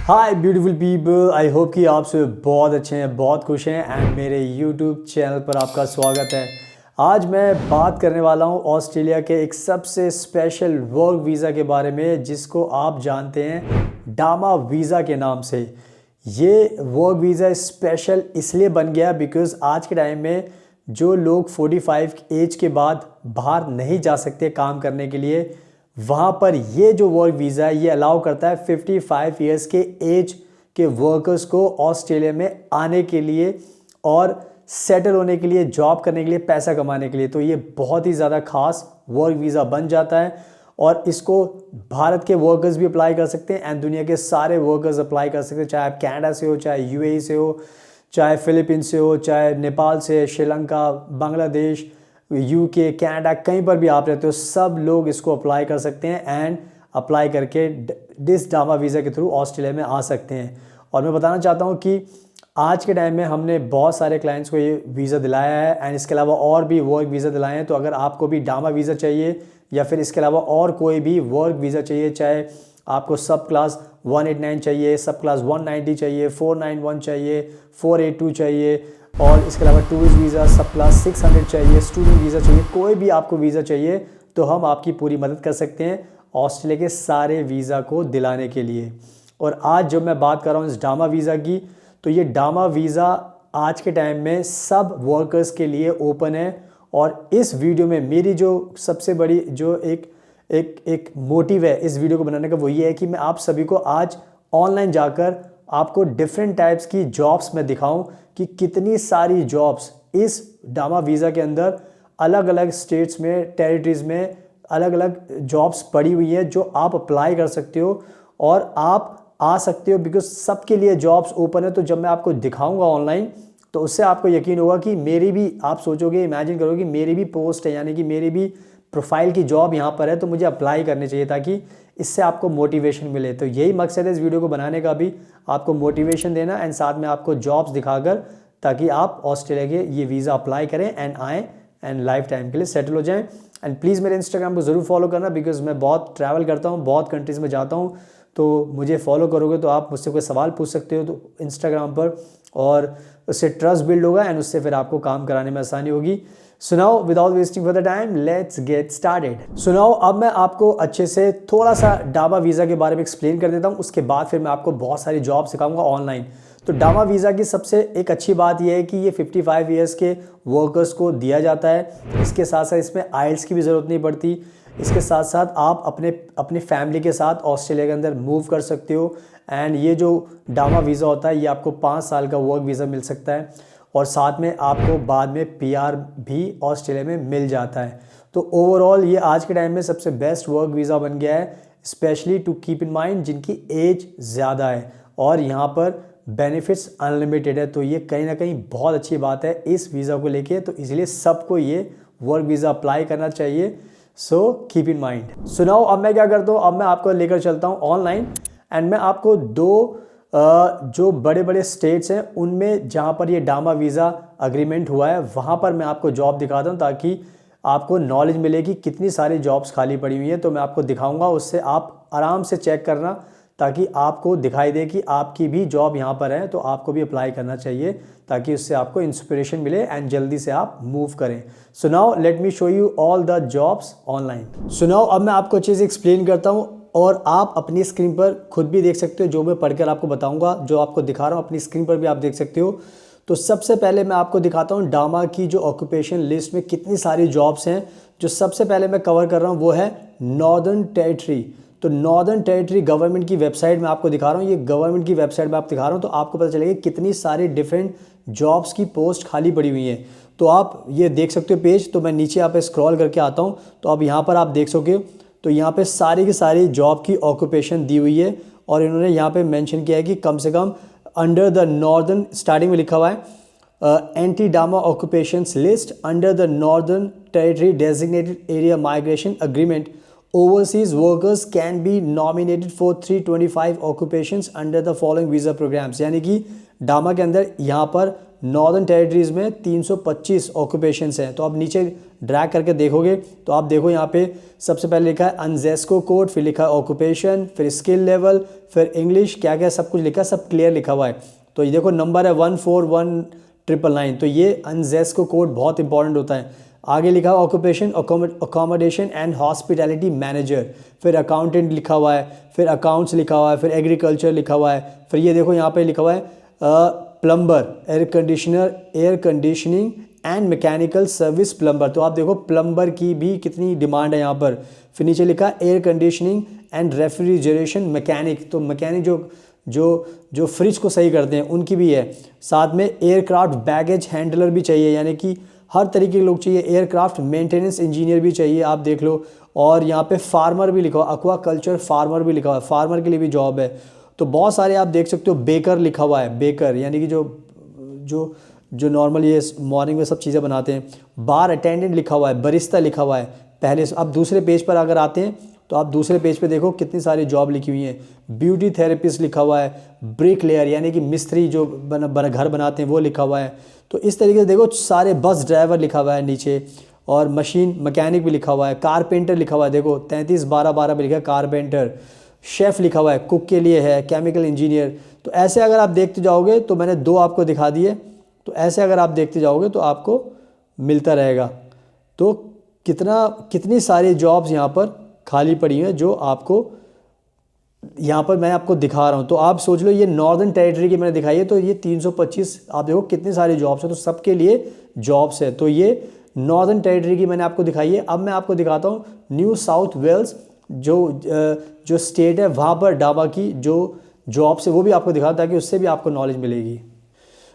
Hi beautiful people, I hope कि आप सब बहुत अच्छे हैं, बहुत खुश हैं एंड मेरे यूट्यूब चैनल पर आपका स्वागत है। आज मैं बात करने वाला हूं ऑस्ट्रेलिया के एक सबसे स्पेशल वर्क वीज़ा के बारे में, जिसको आप जानते हैं डामा वीज़ा के नाम से। ये वर्क वीज़ा स्पेशल इसलिए बन गया बिकॉज़ आज के टाइम में जो लोग 45 एज के बाद बाहर नहीं जा सकते काम करने के लिए, वहाँ पर ये जो वर्क वीज़ा है ये अलाउ करता है 55 ईयर्स के एज के वर्कर्स को ऑस्ट्रेलिया में आने के लिए और सेटल होने के लिए, जॉब करने के लिए, पैसा कमाने के लिए। तो ये बहुत ही ज़्यादा खास वर्क वीज़ा बन जाता है और इसको भारत के वर्कर्स भी अप्लाई कर सकते हैं एंड दुनिया के सारे वर्कर्स अप्लाई कर सकते हैं, चाहे आप कनाडा से हो, चाहे यूएई से हो, चाहे फिलीपींस से हो, चाहे नेपाल से, श्रीलंका, बांग्लादेश, यूके, कनाडा, कहीं पर भी आप रहते हो, सब लोग इसको अप्लाई कर सकते हैं एंड अप्लाई करके दिस डामा वीज़ा के थ्रू ऑस्ट्रेलिया में आ सकते हैं। और मैं बताना चाहता हूँ कि आज के टाइम में हमने बहुत सारे क्लाइंट्स को ये वीज़ा दिलाया है एंड इसके अलावा और भी वर्क वीज़ा दिलाए हैं। तो अगर आपको भी डामा वीज़ा चाहिए या फिर इसके अलावा और कोई भी वर्क वीज़ा चाहिए, चाहे आपको सब क्लास 189 चाहिए, सब क्लास 190 चाहिए, 491 चाहिए, 482 चाहिए और इसके अलावा टूरिस्ट वीज़ा सब क्लास 600 चाहिए, स्टूडेंट वीज़ा चाहिए, कोई भी आपको वीज़ा चाहिए तो हम आपकी पूरी मदद कर सकते हैं ऑस्ट्रेलिया के सारे वीज़ा को दिलाने के लिए। और आज जब मैं बात कर रहा हूँ इस डामा वीज़ा की, तो ये डामा वीज़ा आज के टाइम में सब वर्कर्स के लिए ओपन है। और इस वीडियो में मेरी जो सबसे बड़ी जो एक मोटिव है इस वीडियो को बनाने का, वो ये है कि मैं आप सभी को आज ऑनलाइन जाकर आपको डिफरेंट टाइप्स की जॉब्स में दिखाऊं कि कितनी सारी जॉब्स इस डामा वीज़ा के अंदर अलग अलग स्टेट्स में, टेरिटरीज़ में अलग अलग जॉब्स पड़ी हुई है जो आप अप्लाई कर सकते हो और आप आ सकते हो बिकॉज सबके लिए जॉब्स ओपन है। तो जब मैं आपको दिखाऊंगा ऑनलाइन तो उससे आपको यकीन होगा कि मेरी भी, आप सोचोगे, इमेजिन करोगे कि मेरी भी पोस्ट है, यानी कि मेरी भी प्रोफाइल की जॉब यहाँ पर है, तो मुझे अप्लाई करनी चाहिए ताकि इससे आपको मोटिवेशन मिले। तो यही मकसद है इस वीडियो को बनाने का भी, आपको मोटिवेशन देना एंड साथ में आपको जॉब्स दिखाकर, ताकि आप ऑस्ट्रेलिया के ये वीज़ा अप्लाई करें एंड आएँ एंड लाइफ टाइम के लिए सेटल हो जाएं। एंड प्लीज़ मेरे इंस्टाग्राम को ज़रूर फॉलो करना बिकॉज मैं बहुत ट्रैवल करता हूँ, बहुत कंट्रीज़ में जाता हूँ। तो मुझे फॉलो करोगे तो आप मुझसे कोई सवाल पूछ सकते हो तो इंस्टाग्राम पर, और उससे ट्रस्ट बिल्ड होगा एंड उससे फिर आपको काम कराने में आसानी होगी। सुनाओ, without wasting for the time, let's get started. सुनाओ, अब मैं आपको अच्छे से थोड़ा सा डामा वीज़ा के बारे में एक्सप्लेन कर देता हूँ, उसके बाद फिर मैं आपको बहुत सारी जॉब सिखाऊंगा ऑनलाइन। तो डामा वीज़ा की सबसे एक अच्छी बात यह है कि ये 55 ईयर्स के वर्कर्स को दिया जाता है। इसके साथ साथ इसमें आइल्स की भी ज़रूरत नहीं पड़ती। इसके साथ साथ आप अपने फैमिली के साथ ऑस्ट्रेलिया के अंदर मूव कर सकते हो एंड ये जो डामा वीज़ा होता है ये आपको 5 साल का वर्क वीज़ा मिल सकता है और साथ में आपको बाद में पीआर भी ऑस्ट्रेलिया में मिल जाता है। तो ओवरऑल ये आज के टाइम में सबसे बेस्ट वर्क वीज़ा बन गया है, specially to keep in mind जिनकी एज ज़्यादा है और यहाँ पर बेनिफिट्स अनलिमिटेड है। तो ये कहीं ना कहीं बहुत अच्छी बात है इस वीज़ा को लेके, तो इसलिए सबको ये वर्क वीज़ा अप्लाई करना चाहिए। So keep in mind. सुनाओ, अब मैं क्या करता हूँ, अब मैं आपको लेकर चलता हूँ ऑनलाइन एंड मैं आपको दो जो बड़े बड़े स्टेट्स हैं उनमें जहाँ पर ये डामा वीज़ा अग्रीमेंट हुआ है वहाँ पर मैं आपको जॉब दिखाता हूँ ताकि आपको नॉलेज मिले कि कितनी सारी जॉब्स खाली पड़ी हुई हैं। तो मैं आपको दिखाऊंगा, उससे आप आराम से चेक करना ताकि आपको दिखाई दे कि आपकी भी जॉब यहाँ पर है, तो आपको भी अप्लाई करना चाहिए ताकि उससे आपको इंस्पिरेशन मिले एंड जल्दी से आप मूव करें। So now let me show you all the jobs online. So now अब मैं आपको अच्छे से एक्सप्लेन करता हूँ और आप अपनी स्क्रीन पर खुद भी देख सकते हो, जो मैं पढ़कर आपको बताऊंगा, जो आपको दिखा रहा हूँ अपनी स्क्रीन पर भी आप देख सकते हो। तो सबसे पहले मैं आपको दिखाता हूँ डामा की जो ऑक्यूपेशन लिस्ट में कितनी सारी जॉब्स हैं। जो सबसे पहले मैं कवर कर रहा हूँ वो है नॉर्दर्न टेरिटरी। तो नॉर्दर्न टेरिटरी गवर्नमेंट की वेबसाइट में आपको दिखा रहा हूँ, ये गवर्नमेंट की वेबसाइट में आप दिखा रहा हूँ, तो आपको पता चलेगा कितनी सारी डिफरेंट जॉब्स की पोस्ट खाली पड़ी हुई हैं। तो आप ये देख सकते हो पेज। तो मैं नीचे यहाँ पे स्क्रॉल करके आता हूँ, तो अब यहाँ पर आप देख सकते हो, तो यहाँ पे सारी की सारी जॉब की ऑक्यूपेशन दी हुई है और इन्होंने यहाँ पे मेंशन किया है कि कम से कम अंडर द नॉर्दर्न, स्टार्टिंग में लिखा हुआ है NT DAMA occupations list under the Northern Territory designated area migration agreement, overseas workers can be nominated for 325 occupations under the following visa programs। यानी कि डामा के अंदर यहाँ पर नॉर्दर्न टेरिटरीज में 325 ऑक्यूपेशंस हैं। तो आप नीचे ड्रैग करके देखोगे तो आप देखो यहाँ पे सबसे पहले लिखा है अनजेस्को कोड, फिर लिखा है ऑक्यूपेशन, फिर स्किल लेवल, फिर इंग्लिश, क्या क्या सब कुछ लिखा है, सब क्लियर लिखा हुआ है। तो ये देखो नंबर है 141999। तो ये अनजेस्को कोड बहुत इंपॉर्टेंट होता है। आगे लिखा हुआ occupation accommodation and hospitality manager, फिर अकाउंटेंट लिखा हुआ है, फिर अकाउंट्स लिखा हुआ है, फिर एग्रीकल्चर लिखा हुआ है, फिर ये देखो यहाँ पे लिखा हुआ है plumber, air conditioning and mechanical service plumber. तो आप देखो प्लम्बर की भी कितनी डिमांड है यहाँ पर। फिर नीचे लिखा है air conditioning and refrigeration mechanic, तो मैकेनिक जो फ्रिज को सही करते हैं उनकी भी है। साथ में एयरक्राफ्ट बैगेज हैंडलर भी चाहिए, यानी कि हर तरीके के लोग चाहिए। एयरक्राफ्ट मेंटेनेंस इंजीनियर भी चाहिए, आप देख लो। और यहाँ पे फार्मर भी लिखा हुआ, एक्वा कल्चर फार्मर भी लिखा हुआ है, फार्मर के लिए भी जॉब है। तो बहुत सारे आप देख सकते हो। बेकर लिखा हुआ है, बेकर यानी कि जो नॉर्मल ये मॉर्निंग में सब चीज़ें बनाते हैं। बार अटेंडेंट लिखा हुआ है, बरिस्ता लिखा हुआ है पहले से। अब दूसरे पेज पर अगर आते हैं तो आप दूसरे पेज पे देखो कितनी सारी जॉब लिखी हुई हैं। ब्यूटी थेरेपिस्ट लिखा हुआ है, ब्रिक लेयर यानी कि मिस्त्री जो घर बनाते हैं वो लिखा हुआ है। तो इस तरीके से देखो सारे, बस ड्राइवर लिखा हुआ है नीचे, और मशीन मैकेनिक भी लिखा हुआ है, कारपेंटर लिखा हुआ है, देखो 33-12-12 पे लिखा है कारपेंटर। शेफ़ लिखा हुआ है, कुक के लिए है, केमिकल इंजीनियर। तो ऐसे अगर आप देखते जाओगे तो मैंने 2 आपको दिखा दिए, तो ऐसे अगर आप देखते जाओगे तो आपको मिलता रहेगा। तो कितनी सारी जॉब्स यहाँ पर खाली पड़ी हैं जो आपको यहाँ पर मैं आपको दिखा रहा हूँ। तो आप सोच लो ये नॉर्दर्न टेरिटरी की मैंने दिखाई है, तो ये 325, आप देखो कितनी सारी जॉब्स हैं, तो सबके लिए जॉब्स है। तो ये नॉर्दर्न टेरिटरी की मैंने आपको दिखाई है। अब मैं आपको दिखाता हूँ न्यू साउथ वेल्स जो स्टेट है, वहाँ पर डामा की जो जॉब्स है वो भी आपको दिखाता, ताकि उससे भी आपको नॉलेज मिलेगी।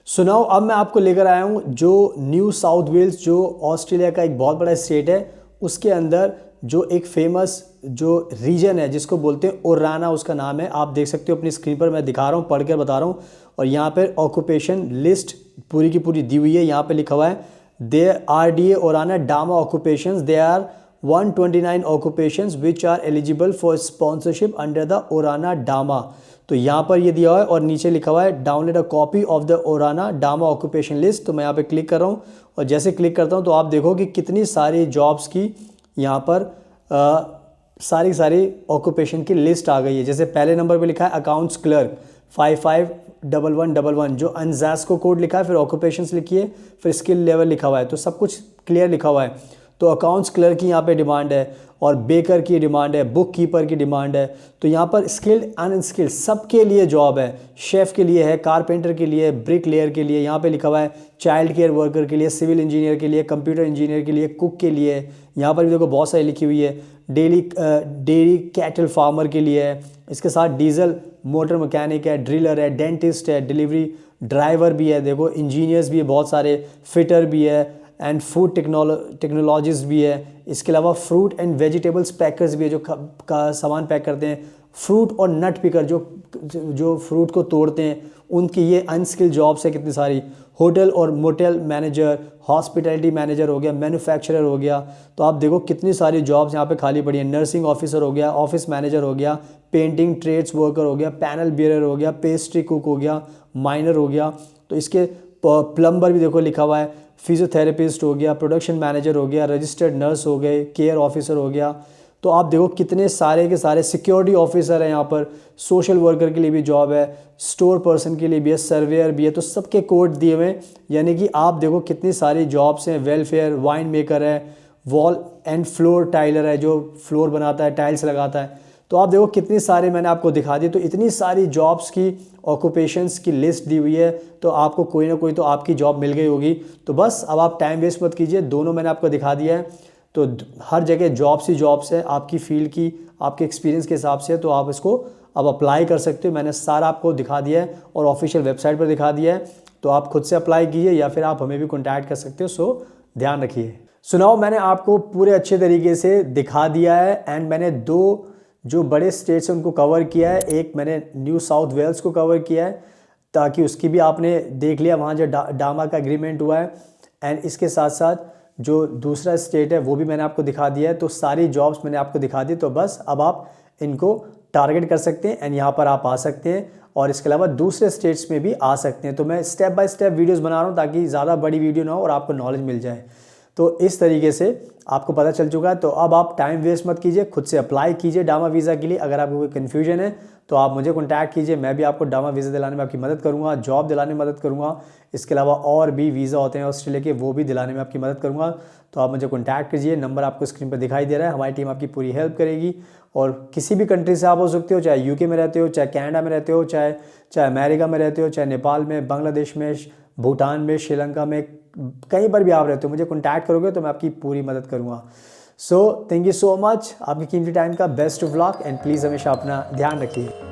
सुनाओ, अब मैं आपको लेकर आया हूँ जो न्यू साउथ वेल्स, जो ऑस्ट्रेलिया का एक बहुत बड़ा स्टेट है, उसके अंदर जो एक फेमस जो रीजन है जिसको बोलते हैं ओराना, उसका नाम है। आप देख सकते हो अपनी स्क्रीन पर, मैं दिखा रहा हूँ, पढ़ कर बता रहा हूँ। और यहाँ पर ऑक्यूपेशन लिस्ट पूरी की पूरी दी हुई है। यहाँ पे लिखा हुआ है the RDA Orana DAMA occupations, they are 129 occupations which are eligible for sponsorship under the Orana DAMA. तो यहाँ पर ये दिया हुआ है और नीचे लिखा हुआ है download a copy of the Orana DAMA occupation list. तो मैं यहाँ पे क्लिक कर रहा हूँ और जैसे क्लिक करता हूँ तो आप देखो कि कितनी सारी जॉब्स की यहाँ पर सारी ऑक्यूपेशन की लिस्ट आ गई है। जैसे पहले नंबर पे लिखा है अकाउंट्स क्लर्क 551111, जो अनजास्को कोड लिखा है, फिर ऑक्यूपेशंस लिखी है, फिर स्किल लेवल लिखा हुआ है। तो सब कुछ क्लियर लिखा हुआ है। तो अकाउंट्स क्लर्क की यहाँ पे डिमांड है, और बेकर की डिमांड है, बुक कीपर की डिमांड है। तो यहाँ पर स्किल्ड अनस्किल्ड सबके लिए जॉब है। शेफ़ के लिए है, कारपेंटर के लिए, ब्रिक लेयर के लिए, यहाँ पे लिखा हुआ है चाइल्ड केयर वर्कर के लिए, सिविल इंजीनियर के लिए, कंप्यूटर इंजीनियर के लिए, कुक के लिए। यहाँ पर भी देखो बहुत सारी लिखी हुई है। डेयरी कैटल फार्मर के लिए है। इसके साथ डीजल मोटर मैकेनिक है, ड्रिलर है, डेंटिस्ट है, डिलीवरी ड्राइवर भी है, देखो इंजीनियर्स भी है बहुत सारे, फिटर भी है, एंड फूड टेक्नोलॉजिस्ट भी है। इसके अलावा फ्रूट एंड वेजिटेबल्स पैकर्स भी है, जो का सामान पैक करते हैं। फ्रूट और नट पिकर जो फ्रूट को तोड़ते हैं, उनकी ये अनस्किल्ड जॉब्स है कितनी सारी। होटल और मोटेल मैनेजर, हॉस्पिटैलिटी मैनेजर हो गया, मैन्युफैक्चरर हो गया। तो आप देखो कितनी सारी जॉब्स यहाँ पे खाली पड़ी हैं। नर्सिंग ऑफिसर हो गया, ऑफिस मैनेजर हो गया, पेंटिंग ट्रेड्स वर्कर हो गया, पैनल बियरर हो गया, पेस्ट्री कुक हो गया, माइनर हो गया। तो इसके प्लम्बर भी देखो लिखा हुआ है, फिजियोथेरेपिस्ट हो गया, प्रोडक्शन मैनेजर हो गया, रजिस्टर्ड नर्स हो गए, केयर ऑफिसर हो गया। तो आप देखो कितने सारे के सारे, सिक्योरिटी ऑफिसर है यहाँ पर, सोशल वर्कर के लिए भी जॉब है, स्टोर पर्सन के लिए भी है, सर्वेयर भी है। तो सबके कोड दिए हुए हैं, यानी कि आप देखो कितनी सारी जॉब्स हैं। वेलफेयर, वाइन मेकर है, वॉल एंड फ्लोर टाइलर है, जो फ्लोर बनाता है, टाइल्स लगाता है। तो आप देखो कितनी सारी मैंने आपको दिखा दी। तो इतनी सारी जॉब्स की ऑक्यूपेशंस की लिस्ट दी हुई है, तो आपको कोई ना कोई तो आपकी जॉब मिल गई होगी। तो बस अब आप टाइम वेस्ट मत कीजिए, दोनों मैंने आपको दिखा दिया है। तो हर जगह जॉब्स ही जॉब्स है, आपकी फील्ड की, आपके एक्सपीरियंस के हिसाब से। तो आप इसको अब अप्लाई कर सकते हो। मैंने सारा आपको दिखा दिया है और ऑफिशियल वेबसाइट पर दिखा दिया है। तो आप खुद से अप्लाई कीजिए या फिर आप हमें भी कॉन्टैक्ट कर सकते हो। सो ध्यान रखिए। सुनाओ, मैंने आपको पूरे अच्छे तरीके से दिखा दिया है एंड मैंने 2 जो बड़े स्टेट्स हैं उनको कवर किया है। एक मैंने न्यू साउथ वेल्स को कवर किया है ताकि उसकी भी आपने देख लिया वहाँ जो डामा का एग्रीमेंट हुआ है, एंड इसके साथ साथ जो दूसरा स्टेट है वो भी मैंने आपको दिखा दिया है। तो सारी जॉब्स मैंने आपको दिखा दी, तो बस अब आप इनको टारगेट कर सकते हैं एंड यहाँ पर आप आ सकते हैं और इसके अलावा दूसरे स्टेट्स में भी आ सकते हैं। तो मैं स्टेप बाय स्टेप वीडियोस बना रहा हूँ ताकि ज़्यादा बड़ी वीडियो ना हो और आपको नॉलेज मिल जाए। तो इस तरीके से आपको पता चल चुका है। तो अब आप टाइम वेस्ट मत कीजिए, खुद से अप्लाई कीजिए डामा वीज़ा के लिए। अगर आपको कोई कन्फ्यूजन है तो आप मुझे कॉन्टैक्ट कीजिए, मैं भी आपको डामा वीज़ा दिलाने में आपकी मदद करूँगा, जॉब दिलाने में मदद करूँगा। इसके अलावा और भी वीज़ा होते हैं ऑस्ट्रेलिया के, वो भी दिलाने में आपकी मदद करूँगा। तो आप मुझे कॉन्टैक्ट कीजिए, नंबर आपको स्क्रीन पर दिखाई दे रहा है। हमारी टीम आपकी पूरी हेल्प करेगी और किसी भी कंट्री से आप हो सकते हो, चाहे यूके में रहते हो, चाहे कनाडा में रहते हो, चाहे अमेरिका में रहते हो, चाहे नेपाल में, बांग्लादेश में, भूटान में, श्रीलंका में, कहीं पर भी आप रहते हो, मुझे कॉन्टैक्ट करोगे तो मैं आपकी पूरी मदद करूँगा। So thank you so much, आपकी कीमती टाइम का best of luck and please हमेशा अपना ध्यान रखिए।